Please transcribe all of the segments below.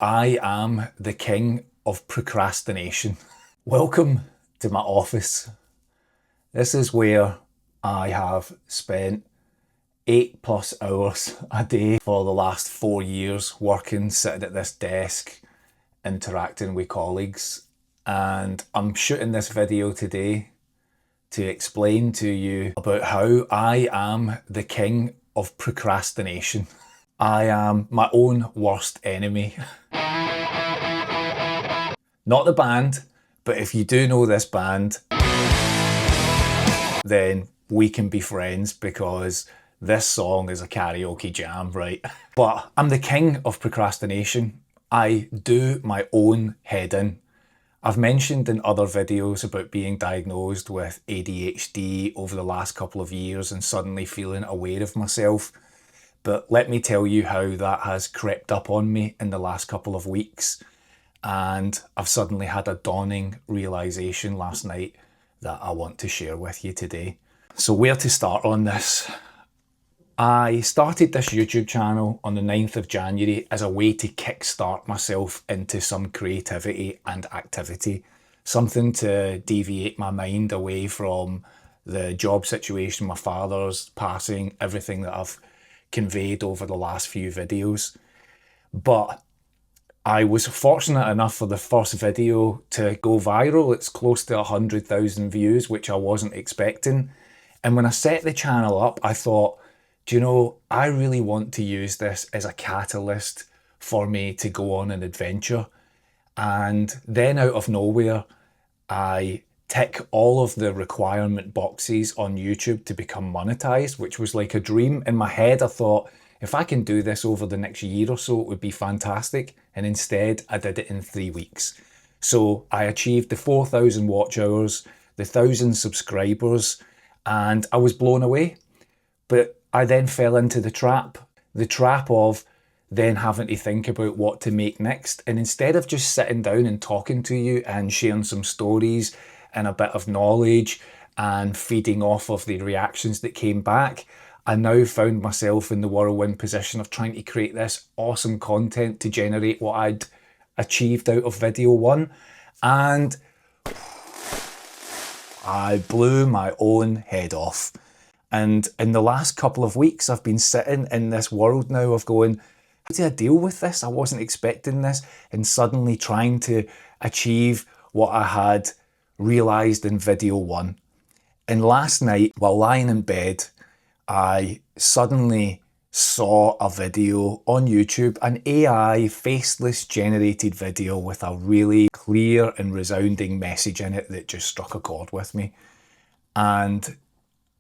I am the king of procrastination. Welcome to my office. This is where I have spent 8+ hours a day for the last 4 years working, sitting at this desk, interacting with colleagues. And I'm shooting this video today to explain to you about how I am the king of procrastination. I am my own worst enemy. Not the band, but if you do know this band, then we can be friends because this song is a karaoke jam, right? But I'm the king of procrastination. I do my own head in. I've mentioned in other videos about being diagnosed with ADHD over the last couple of years and suddenly feeling aware of myself. But let me tell you how that has crept up on me in the last couple of weeks. And I've suddenly had a dawning realization last night that I want to share with you today. So where to start on this? I started this YouTube channel on the 9th of January as a way to kickstart myself into some creativity and activity. Something to deviate my mind away from the job situation, my father's passing, everything that I've conveyed over the last few videos. But I was fortunate enough for the first video to go viral. It's close to 100,000 views, which I wasn't expecting. And when I set the channel up, I thought, do you know, I really want to use this as a catalyst for me to go on an adventure. And then out of nowhere, I tick all of the requirement boxes on YouTube to become monetized, which was like a dream. In my head, I thought, if I can do this over the next year or so, it would be fantastic. And instead, I did it in 3 weeks. So I achieved the 4,000 watch hours, the 1,000 subscribers, and I was blown away. But I then fell into the trap of then having to think about what to make next. And instead of just sitting down and talking to you and sharing some stories and a bit of knowledge and feeding off of the reactions that came back, I now found myself in the whirlwind position of trying to create this awesome content to generate what I'd achieved out of video one. And I blew my own head off. And in the last couple of weeks, I've been sitting in this world now of going, how do I deal with this? I wasn't expecting this. And suddenly trying to achieve what I had realized in video one. And last night, while lying in bed, I suddenly saw a video on YouTube, an AI faceless generated video with a really clear and resounding message in it that just struck a chord with me. And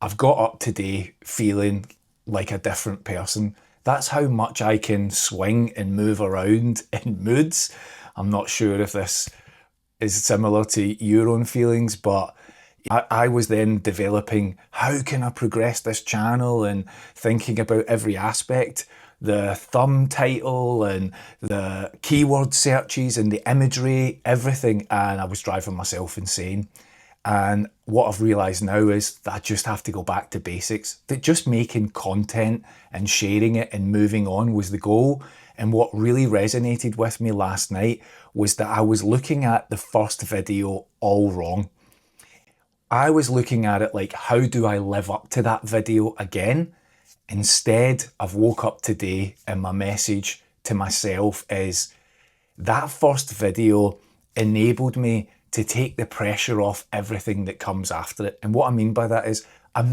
I've got up today feeling like a different person. That's how much I can swing and move around in moods. I'm not sure if this is similar to your own feelings, but I was then developing, how can I progress this channel, and thinking about every aspect, the thumb title and the keyword searches and the imagery, everything. And I was driving myself insane. And what I've realised now is that I just have to go back to basics, that just making content and sharing it and moving on was the goal. And what really resonated with me last night was that I was looking at the first video all wrong. I was looking at it like, how do I live up to that video again? Instead, I've woke up today and my message to myself is that first video enabled me to take the pressure off everything that comes after it. And what I mean by that is I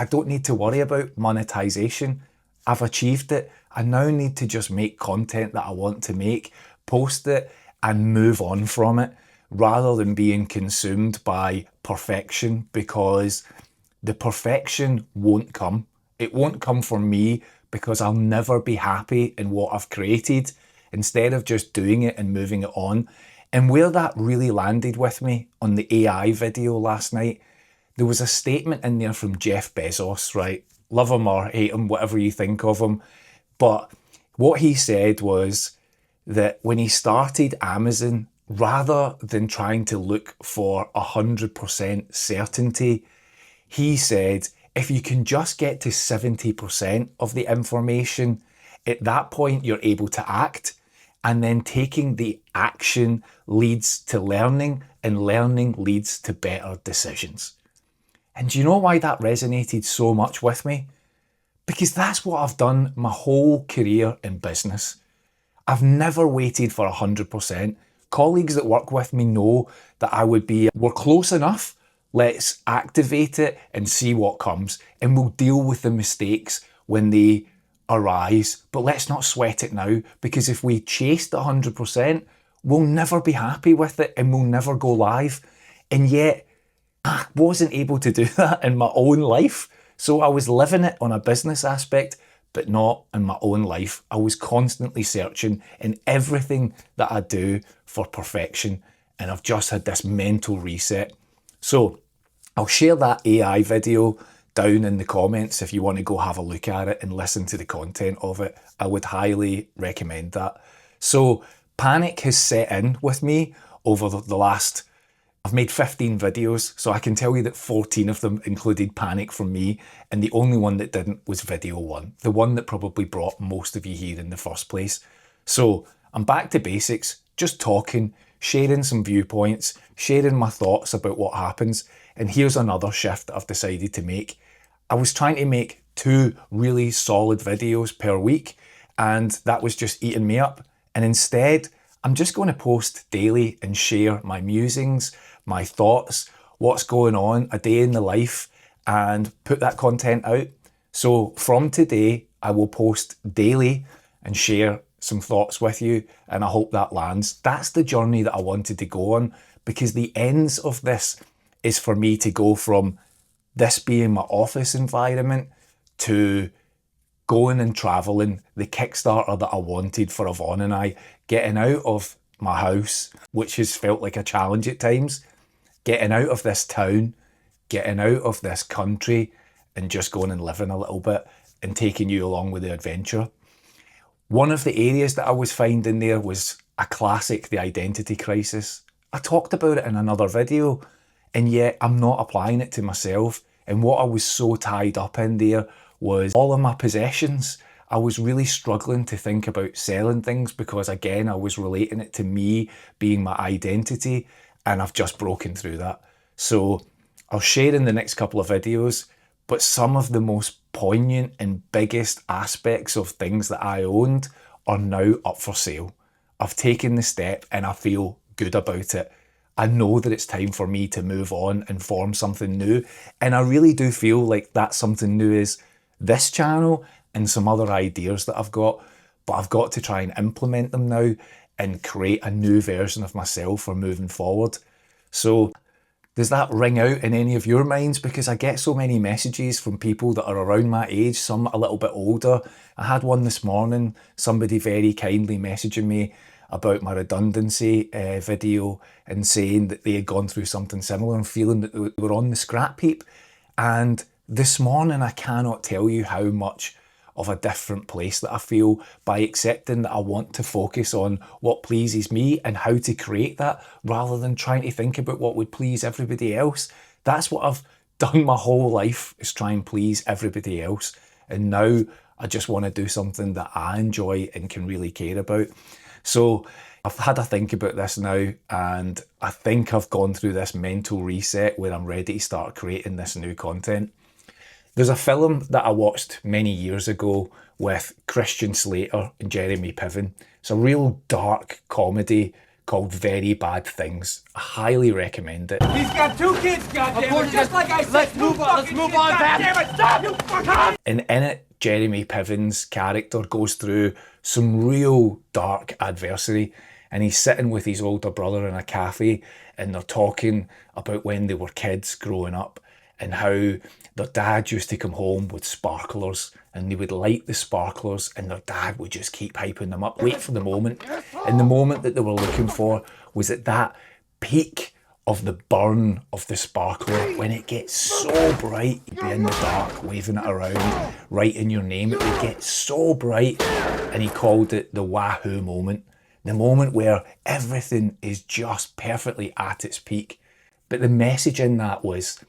don't need to worry about monetization. I've achieved it. I now need to just make content that I want to make, post it and move on from it, rather than being consumed by perfection, because the perfection won't come. It won't come for me because I'll never be happy in what I've created, instead of just doing it and moving it on. And where that really landed with me on the AI video last night, there was a statement in there from Jeff Bezos, right? Love him or hate him, whatever you think of him. But what he said was that when he started Amazon, rather than trying to look for 100% certainty, he said, if you can just get to 70% of the information, at that point you're able to act. And then taking the action leads to learning, and learning leads to better decisions. And do you know why that resonated so much with me? Because that's what I've done my whole career in business. I've never waited for 100%. Colleagues that work with me know that I would be, we're close enough, let's activate it and see what comes, and we'll deal with the mistakes when they arise. But let's not sweat it now, because if we chase the 100%, we'll never be happy with it and we'll never go live. And yet, I wasn't able to do that in my own life. So I was living it on a business aspect, but not in my own life. I was constantly searching in everything that I do for perfection. And I've just had this mental reset. So I'll share that AI video down in the comments if you want to go have a look at it and listen to the content of it. I would highly recommend that. So panic has set in with me over the last, I've made 15 videos, so I can tell you that 14 of them included panic from me, and the only one that didn't was video 1, the one that probably brought most of you here in the first place. So I'm back to basics, just talking, sharing some viewpoints, sharing my thoughts about what happens. And here's another shift that I've decided to make. I was trying to make 2 really solid videos per week, and that was just eating me up. And instead, I'm just going to post daily and share my musings, my thoughts, what's going on, a day in the life, and put that content out. So from today, I will post daily and share some thoughts with you, and I hope that lands. That's the journey that I wanted to go on, because the ends of this is for me to go from this being my office environment to going and traveling, the Kickstarter that I wanted for Yvonne and I, getting out of my house, which has felt like a challenge at times, getting out of this town, getting out of this country, and just going and living a little bit and taking you along with the adventure. One of the areas that I was finding there was a classic, the identity crisis. I talked about it in another video, and yet I'm not applying it to myself. And what I was so tied up in there was all of my possessions. I was really struggling to think about selling things because, again, I was relating it to me being my identity, and I've just broken through that. So I'll share in the next couple of videos, but some of the most poignant and biggest aspects of things that I owned are now up for sale. I've taken the step and I feel good about it. I know that it's time for me to move on and form something new. And I really do feel like that something new is this channel and some other ideas that I've got. But I've got to try and implement them now and create a new version of myself for moving forward. So does that ring out in any of your minds? Because I get so many messages from people that are around my age, some a little bit older. I had one this morning, somebody very kindly messaging me about my redundancy video and saying that they had gone through something similar and feeling that they were on the scrap heap. And this morning, I cannot tell you how much of a different place that I feel by accepting that I want to focus on what pleases me and how to create that rather than trying to think about what would please everybody else. That's what I've done my whole life, is try and please everybody else. And now I just want to do something that I enjoy and can really care about. So I've had a think about this now, and I think I've gone through this mental reset where I'm ready to start creating this new content. There's a film that I watched many years ago with Christian Slater and Jeremy Piven. It's a real dark comedy called Very Bad Things. I highly recommend it. He's got 2 kids, goddammit, just like I said. Let's move on, goddammit, stop, you fucker! And in it, Jeremy Piven's character goes through some real dark adversity, and he's sitting with his older brother in a cafe, and they're talking about when they were kids growing up and how their dad used to come home with sparklers, and they would light the sparklers and their dad would just keep hyping them up, wait for the moment. And the moment that they were looking for was at that peak of the burn of the sparkler, when it gets so bright, you'd be in the dark waving it around, writing your name, it would get so bright. And he called it the wahoo moment, the moment where everything is just perfectly at its peak. But the message in that was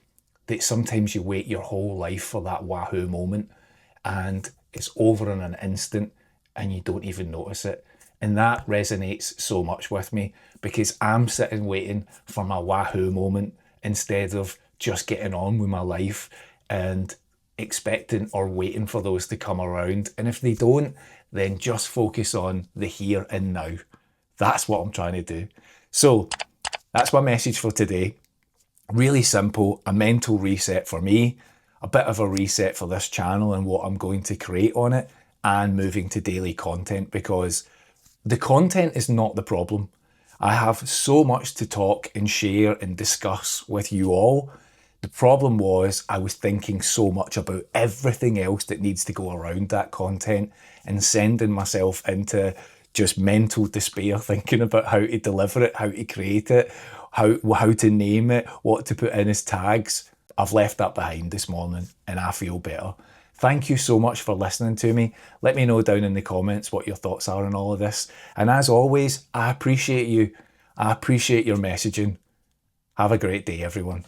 that sometimes you wait your whole life for that wahoo moment, and it's over in an instant and you don't even notice it. And that resonates so much with me because I'm sitting waiting for my wahoo moment instead of just getting on with my life and expecting or waiting for those to come around. And if they don't, then just focus on the here and now. That's what I'm trying to do. So that's my message for today. Really simple, a mental reset for me, a bit of a reset for this channel and what I'm going to create on it, and moving to daily content, because the content is not the problem. I have so much to talk and share and discuss with you all. The problem was I was thinking so much about everything else that needs to go around that content and sending myself into just mental despair thinking about how to deliver it, how to create it, how to name it, what to put in as tags. I've left that behind this morning and I feel better. Thank you so much for listening to me. Let me know down in the comments what your thoughts are on all of this. And as always, I appreciate you. I appreciate your messaging. Have a great day, everyone.